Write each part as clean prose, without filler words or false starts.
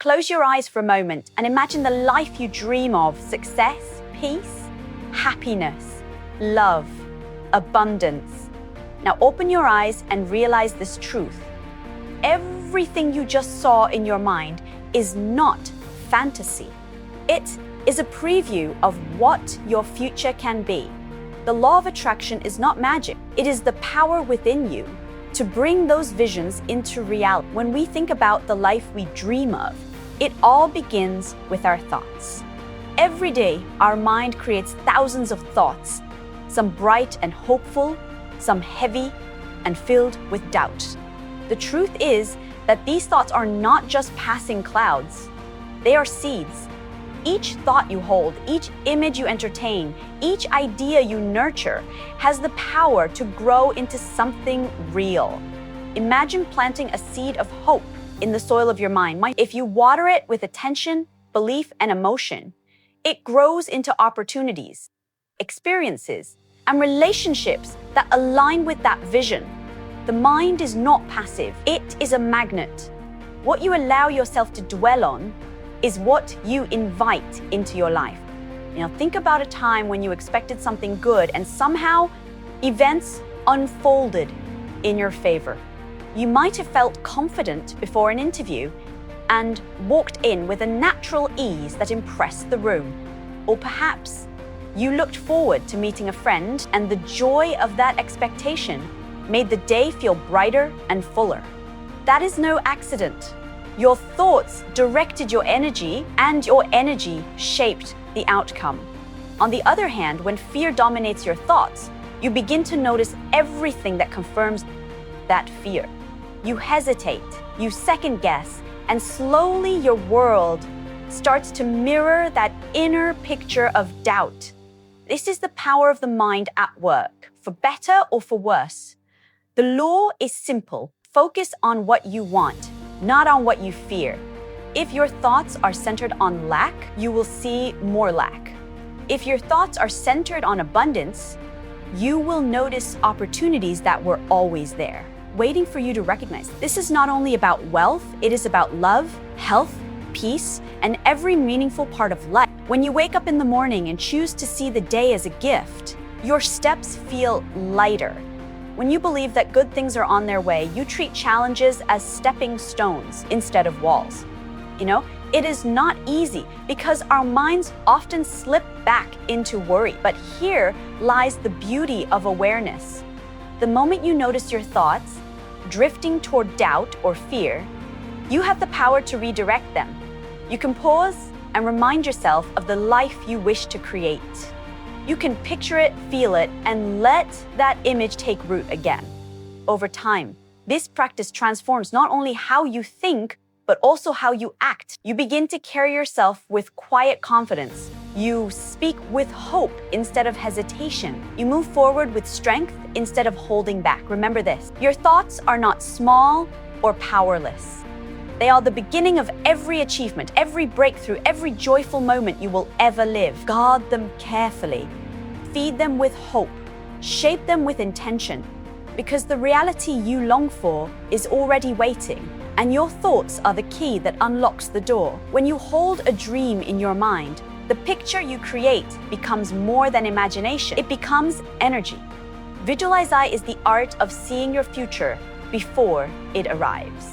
Close your eyes for a moment and imagine the life you dream of: success, peace, happiness, love, abundance. Now open your eyes and realize this truth. Everything you just saw in your mind is not fantasy. It is a preview of what your future can be. The law of attraction is not magic. It is the power within you to bring those visions into reality. When we think about the life we dream of, it all begins with our thoughts. Every day, our mind creates thousands of thoughts, some bright and hopeful, some heavy and filled with doubt. The truth is that these thoughts are not just passing clouds. They are seeds. Each thought you hold, each image you entertain, each idea you nurture has the power to grow into something real. Imagine planting a seed of hope in the soil of your mind. If you water it with attention, belief, and emotion, it grows into opportunities, experiences, and relationships that align with that vision. The mind is not passive. It is a magnet. What you allow yourself to dwell on is what you invite into your life. Think about a time when you expected something good and somehow events unfolded in your favor. You might have felt confident before an interview and walked in with a natural ease that impressed the room. Or perhaps you looked forward to meeting a friend, and the joy of that expectation made the day feel brighter and fuller. That is no accident. Your thoughts directed your energy, and your energy shaped the outcome. On the other hand, when fear dominates your thoughts, you begin to notice everything that confirms that fear. You hesitate, you second guess, and slowly your world starts to mirror that inner picture of doubt. This is the power of the mind at work, for better or for worse. The law is simple. Focus on what you want, not on what you fear. If your thoughts are centered on lack, you will see more lack. If your thoughts are centered on abundance, you will notice opportunities that were always there, waiting for you to recognize. This is not only about wealth, it is about love, health, peace, and every meaningful part of life. When you wake up in the morning and choose to see the day as a gift, your steps feel lighter. When you believe that good things are on their way, you treat challenges as stepping stones instead of walls. It is not easy because our minds often slip back into worry. But here lies the beauty of awareness. The moment you notice your thoughts drifting toward doubt or fear, you have the power to redirect them. You can pause and remind yourself of the life you wish to create. You can picture it, feel it, and let that image take root again. Over time, this practice transforms not only how you think, but also how you act. You begin to carry yourself with quiet confidence. You speak with hope instead of hesitation. You move forward with strength instead of holding back. Remember this: your thoughts are not small or powerless. They are the beginning of every achievement, every breakthrough, every joyful moment you will ever live. Guard them carefully. Feed them with hope. Shape them with intention, because the reality you long for is already waiting, and your thoughts are the key that unlocks the door. When you hold a dream in your mind, the picture you create becomes more than imagination. It becomes energy. Visualize is the art of seeing your future before it arrives.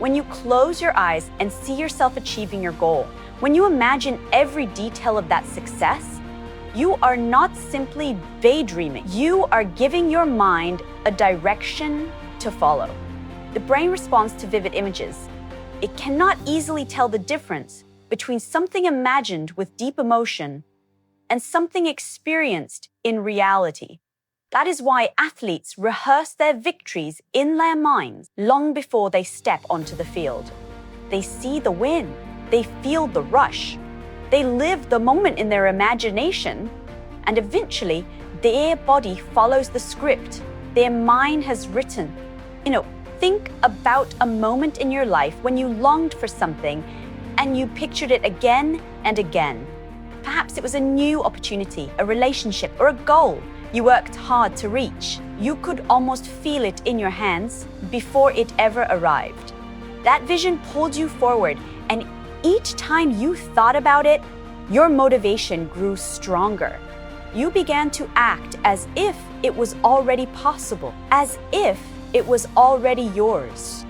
When you close your eyes and see yourself achieving your goal, when you imagine every detail of that success, you are not simply daydreaming. You are giving your mind a direction to follow. The brain responds to vivid images. It cannot easily tell the difference between something imagined with deep emotion and something experienced in reality. That is why athletes rehearse their victories in their minds long before they step onto the field. They see the win. They feel the rush. They live the moment in their imagination, and eventually their body follows the script their mind has written. Think about a moment in your life when you longed for something and you pictured it again and again. Perhaps it was a new opportunity, a relationship, or a goal you worked hard to reach. You could almost feel it in your hands before it ever arrived. That vision pulled you forward And each time you thought about it, your motivation grew stronger. You began to act as if it was already possible, as if it was already yours.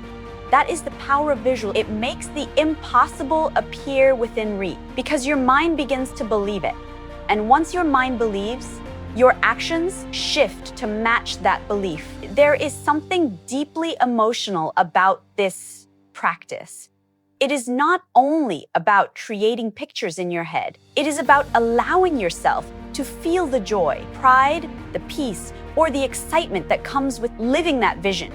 That is the power of visual. It makes the impossible appear within reach because your mind begins to believe it. And once your mind believes, your actions shift to match that belief. There is something deeply emotional about this practice. It is not only about creating pictures in your head. It is about allowing yourself to feel the joy, pride, the peace, or the excitement that comes with living that vision.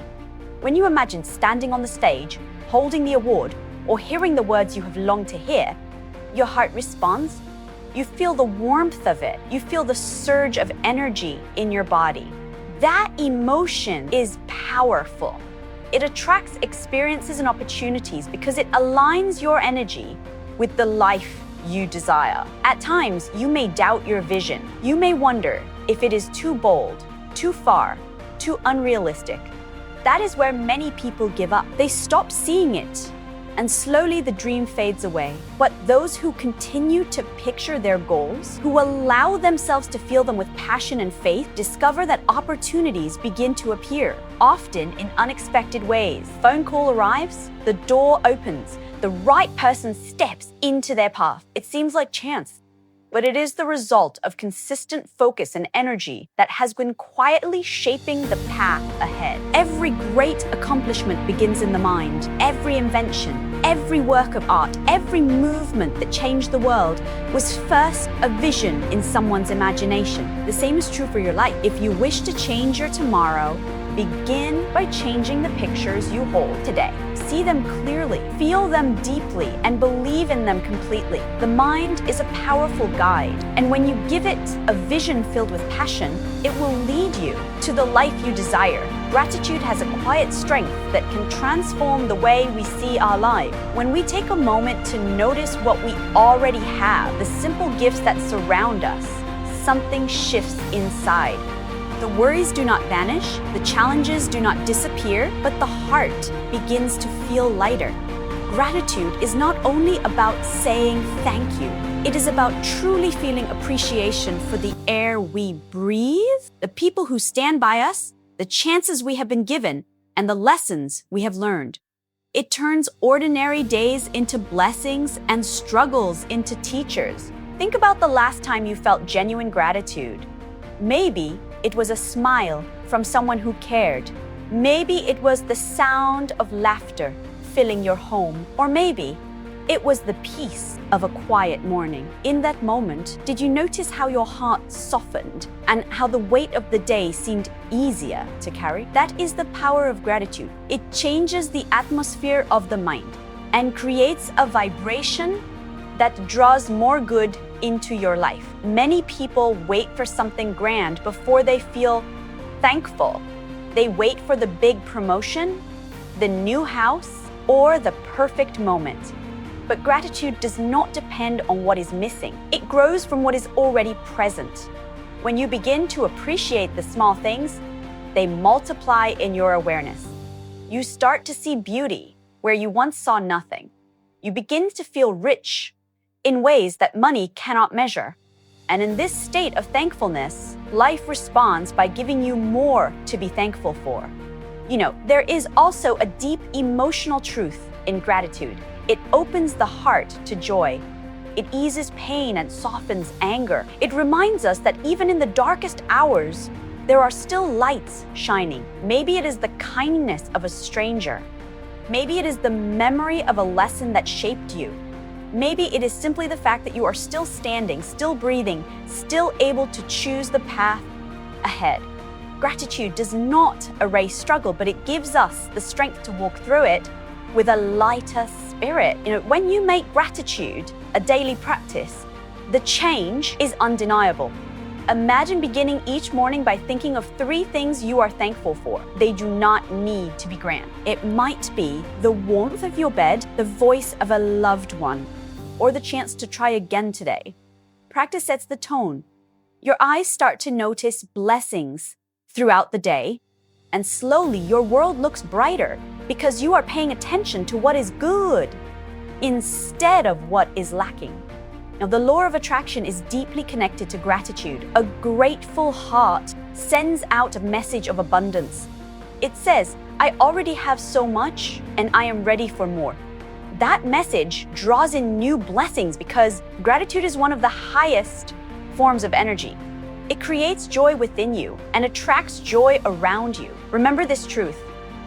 When you imagine standing on the stage, holding the award, or hearing the words you have longed to hear, your heart responds. You feel the warmth of it. You feel the surge of energy in your body. That emotion is powerful. It attracts experiences and opportunities because it aligns your energy with the life you desire. At times, you may doubt your vision. You may wonder if it is too bold, too far, too unrealistic. That is where many people give up. They stop seeing it, and slowly the dream fades away. But those who continue to picture their goals, who allow themselves to feel them with passion and faith, discover that opportunities begin to appear, often in unexpected ways. Phone call arrives, the door opens, the right person steps into their path. It seems like chance, but it is the result of consistent focus and energy that has been quietly shaping the path ahead. Every great accomplishment begins in the mind. Every invention, every work of art, every movement that changed the world was first a vision in someone's imagination. The same is true for your life. If you wish to change your tomorrow, begin by changing the pictures you hold today. See them clearly, feel them deeply, and believe in them completely. The mind is a powerful guide, and when you give it a vision filled with passion, it will lead you to the life you desire. Gratitude has a quiet strength that can transform the way we see our life. When we take a moment to notice what we already have, the simple gifts that surround us, something shifts inside. The worries do not vanish, the challenges do not disappear, but the heart begins to feel lighter. Gratitude is not only about saying thank you, it is about truly feeling appreciation for the air we breathe, the people who stand by us, the chances we have been given, and the lessons we have learned. It turns ordinary days into blessings and struggles into teachers. Think about the last time you felt genuine gratitude. Maybe it was a smile from someone who cared. Maybe it was the sound of laughter filling your home. Or maybe it was the peace of a quiet morning. In that moment, did you notice how your heart softened and how the weight of the day seemed easier to carry? That is the power of gratitude. It changes the atmosphere of the mind and creates a vibration that draws more good into your life. Many people wait for something grand before they feel thankful. They wait for the big promotion, the new house, or the perfect moment. But gratitude does not depend on what is missing. It grows from what is already present. When you begin to appreciate the small things, they multiply in your awareness. You start to see beauty where you once saw nothing. You begin to feel rich in ways that money cannot measure. And in this state of thankfulness, life responds by giving you more to be thankful for. There is also a deep emotional truth in gratitude. It opens the heart to joy. It eases pain and softens anger. It reminds us that even in the darkest hours, there are still lights shining. Maybe it is the kindness of a stranger. Maybe it is the memory of a lesson that shaped you. Maybe it is simply the fact that you are still standing, still breathing, still able to choose the path ahead. Gratitude does not erase struggle, but it gives us the strength to walk through it with a lighter spirit. When you make gratitude a daily practice, the change is undeniable. Imagine beginning each morning by thinking of 3 things you are thankful for. They do not need to be grand. It might be the warmth of your bed, the voice of a loved one, or the chance to try again today. Practice sets the tone. Your eyes start to notice blessings throughout the day, and slowly your world looks brighter because you are paying attention to what is good. instead of what is lacking. Now, the law of attraction is deeply connected to gratitude. A grateful heart sends out a message of abundance. It says, I already have so much and I am ready for more. That message draws in new blessings because gratitude is one of the highest forms of energy. It creates joy within you and attracts joy around you. Remember this truth: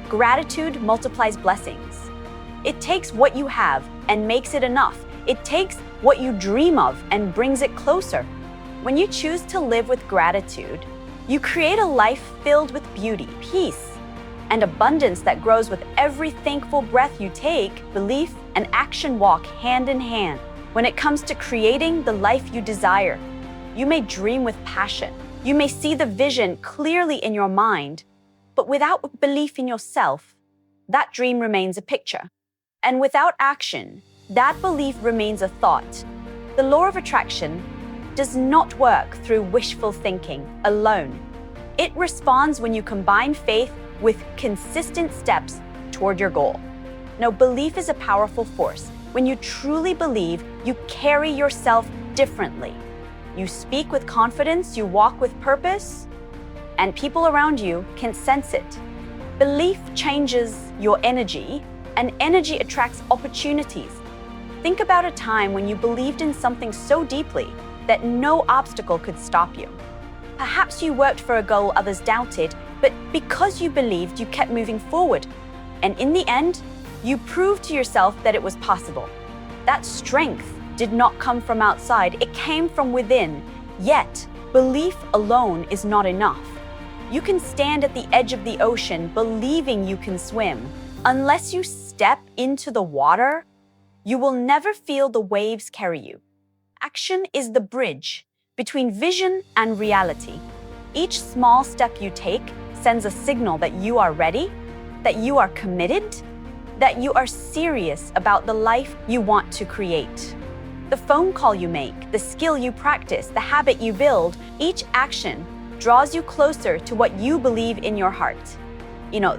gratitude multiplies blessings. It takes what you have and makes it enough. It takes what you dream of and brings it closer. When you choose to live with gratitude, you create a life filled with beauty, peace, and abundance that grows with every thankful breath you take. Belief and action walk hand in hand. When it comes to creating the life you desire, you may dream with passion. You may see the vision clearly in your mind, but without belief in yourself, that dream remains a picture. And without action, that belief remains a thought. The law of attraction does not work through wishful thinking alone. It responds when you combine faith with consistent steps toward your goal. Now, belief is a powerful force. When you truly believe, you carry yourself differently. You speak with confidence, you walk with purpose, and people around you can sense it. Belief changes your energy, and energy attracts opportunities. Think about a time when you believed in something so deeply that no obstacle could stop you. Perhaps you worked for a goal others doubted, but because you believed, you kept moving forward. And in the end, you proved to yourself that it was possible. That strength did not come from outside, it came from within. Yet, belief alone is not enough. You can stand at the edge of the ocean believing you can swim. Unless you step into the water, you will never feel the waves carry you. Action is the bridge between vision and reality. Each small step you take sends a signal that you are ready, that you are committed, that you are serious about the life you want to create. The phone call you make, the skill you practice, the habit you build, each action draws you closer to what you believe in your heart.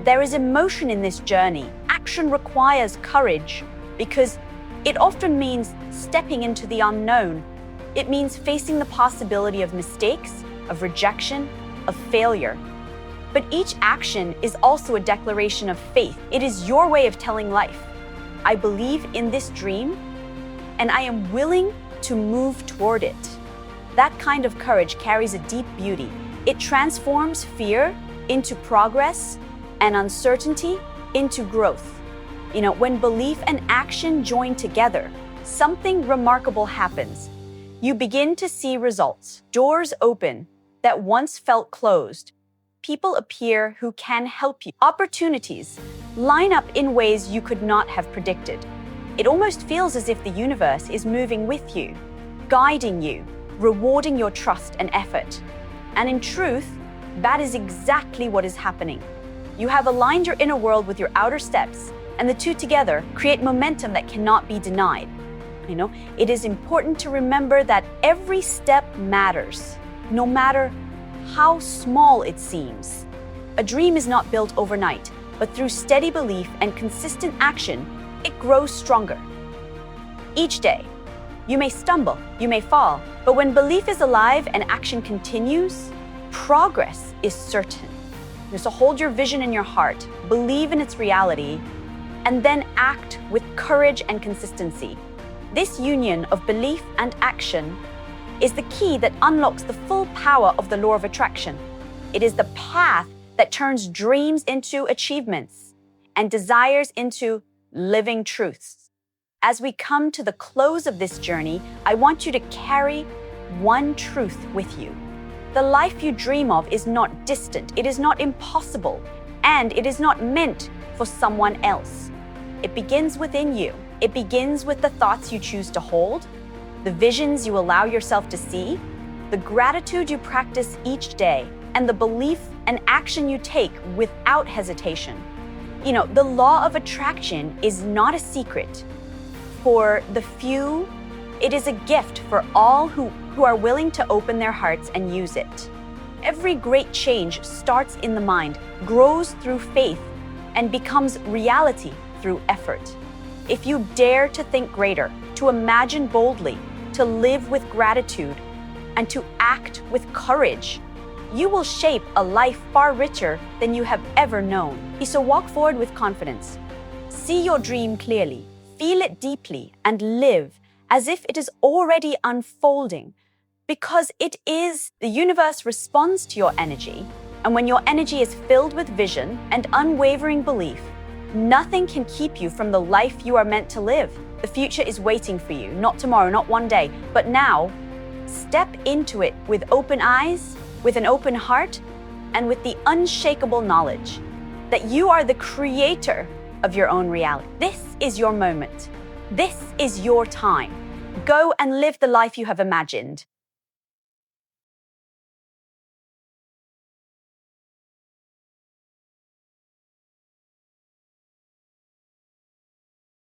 There is emotion in this journey. Action requires courage because it often means stepping into the unknown. It means facing the possibility of mistakes, of rejection, of failure. But each action is also a declaration of faith. It is your way of telling life, I believe in this dream, and I am willing to move toward it. That kind of courage carries a deep beauty. It transforms fear into progress and uncertainty into growth. When belief and action join together, something remarkable happens. You begin to see results. Doors open that once felt closed. People appear who can help you. Opportunities line up in ways you could not have predicted. It almost feels as if the universe is moving with you, guiding you, rewarding your trust and effort. And in truth, that is exactly what is happening. You have aligned your inner world with your outer steps, and the two together create momentum that cannot be denied. It is important to remember that every step matters, no matter how small it seems. A dream is not built overnight, but through steady belief and consistent action, it grows stronger. Each day, you may stumble, you may fall, but when belief is alive and action continues, progress is certain. So hold your vision in your heart, believe in its reality, and then act with courage and consistency. This union of belief and action is the key that unlocks the full power of the law of attraction. It is the path that turns dreams into achievements and desires into living truths. As we come to the close of this journey, I want you to carry one truth with you. The life you dream of is not distant, it is not impossible, and it is not meant for someone else. It begins within you. It begins with the thoughts you choose to hold, the visions you allow yourself to see, the gratitude you practice each day, and the belief and action you take without hesitation. The law of attraction is not a secret for the few. It is a gift for all who are willing to open their hearts and use it. Every great change starts in the mind, grows through faith, and becomes reality through effort. If you dare to think greater, to imagine boldly, to live with gratitude, and to act with courage, you will shape a life far richer than you have ever known. So walk forward with confidence. See your dream clearly, feel it deeply, and live as if it is already unfolding. Because it is, the universe responds to your energy, and when your energy is filled with vision and unwavering belief, nothing can keep you from the life you are meant to live. The future is waiting for you, not tomorrow, not one day, but now. Step into it with open eyes, with an open heart, and with the unshakable knowledge that you are the creator of your own reality. This is your moment. This is your time. Go and live the life you have imagined.